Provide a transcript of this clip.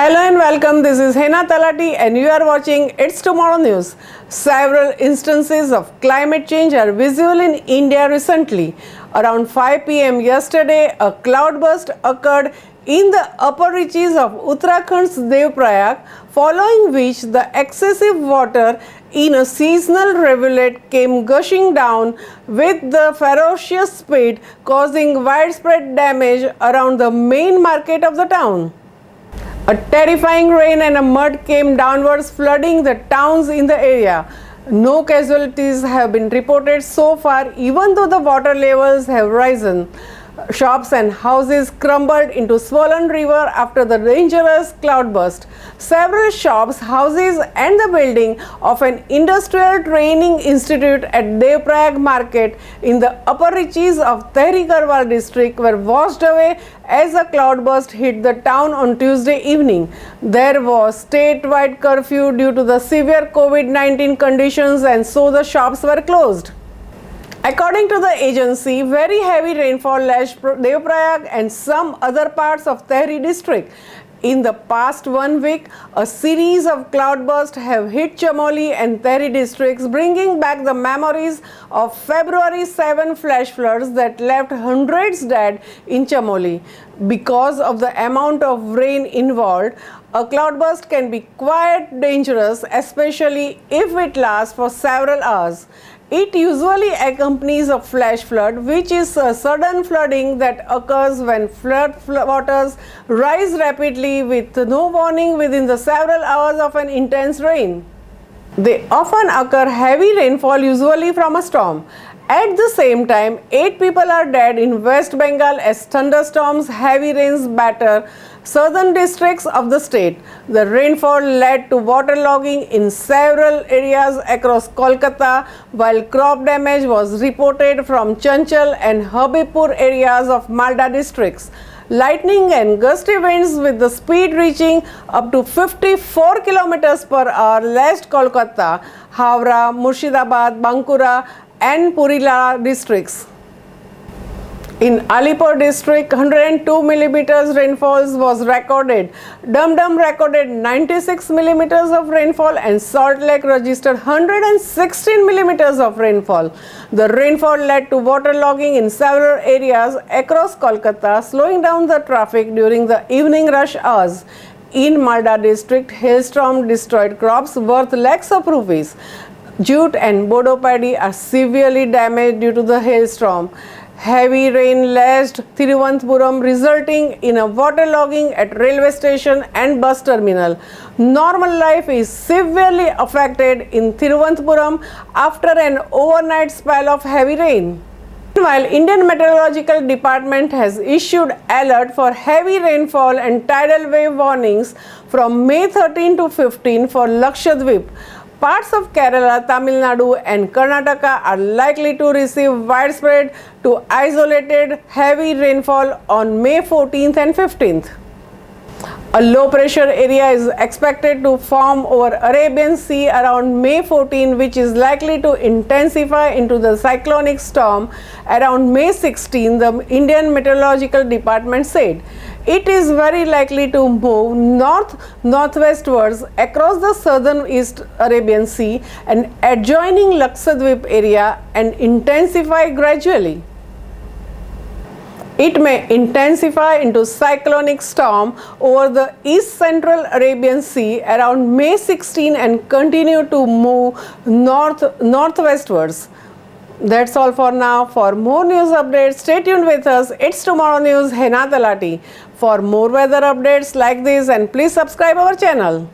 Hello and welcome. This is Hena Talati and you are watching It's Tomorrow News. Several instances of climate change are visible in India recently. Around 5 p.m. yesterday, a cloudburst occurred in the upper reaches of Uttarakhand's Devprayag, following which the excessive water in a seasonal rivulet came gushing down with the ferocious speed, causing widespread damage around the main market of the town. A terrifying rain and a mud came downwards, flooding the towns in the area. No casualties have been reported so far, even though the water levels have risen. Shops and houses crumbled into swollen river after the dangerous cloudburst. Several shops, houses and the building of an industrial training institute at Devprayag market in the upper reaches of Tehri Garhwal district were washed away as a cloudburst hit the town on Tuesday evening. There was statewide curfew due to the severe COVID-19 conditions, and so the shops were closed. According to the agency, very heavy rainfall lashed Devprayag and some other parts of Tehri district. In the past 1 week, a series of cloudbursts have hit Chamoli and Tehri districts, bringing back the memories of February 7 flash floods that left hundreds dead in Chamoli. Because of the amount of rain involved, a cloudburst can be quite dangerous, especially if it lasts for several hours. It usually accompanies a flash flood, which is a sudden flooding that occurs when flood waters rise rapidly with no warning within the several hours of an intense rain. They often occur heavy rainfall, usually from a storm. At the same time, 8 people are dead in West Bengal as thunderstorms, heavy rains batter southern districts of the state. The rainfall led to waterlogging in several areas across Kolkata, while crop damage was reported from Chanchal and Habibpur areas of Malda districts. Lightning and gusty winds with the speed reaching up to 54 km per hour lashed Kolkata, Howrah, Murshidabad, Bankura and Purila districts. In Alipur district, 102 millimeters rainfall was recorded. Dum Dum recorded 96 millimeters of rainfall and Salt Lake registered 116 millimeters of rainfall. The rainfall led to waterlogging in several areas across Kolkata, slowing down the traffic during the evening rush hours. In Malda district, hailstorm destroyed crops worth lakhs of rupees. Jute and Bodo paddy are severely damaged due to the hailstorm. Heavy rain lashed Thiruvananthapuram, resulting in a waterlogging at railway station and bus terminal. Normal life is severely affected in Thiruvananthapuram after an overnight spell of heavy rain. Meanwhile, Indian Meteorological Department has issued alert for heavy rainfall and tidal wave warnings from May 13 to 15 for Lakshadweep. Parts of Kerala, Tamil Nadu and Karnataka are likely to receive widespread to isolated heavy rainfall on May 14th and 15th. A low pressure area is expected to form over Arabian Sea around May 14, which is likely to intensify into the cyclonic storm around May 16, the Indian Meteorological Department said. It is very likely to move north-northwestwards across the southern East Arabian Sea and adjoining Lakshadweep area and intensify gradually. It may intensify into cyclonic storm over the East Central Arabian Sea around May 16 and continue to move northwestwards. That's all for now. For more news updates, stay tuned with us. It's Tomorrow News, Hena Talati. For more weather updates like this, and please subscribe our channel.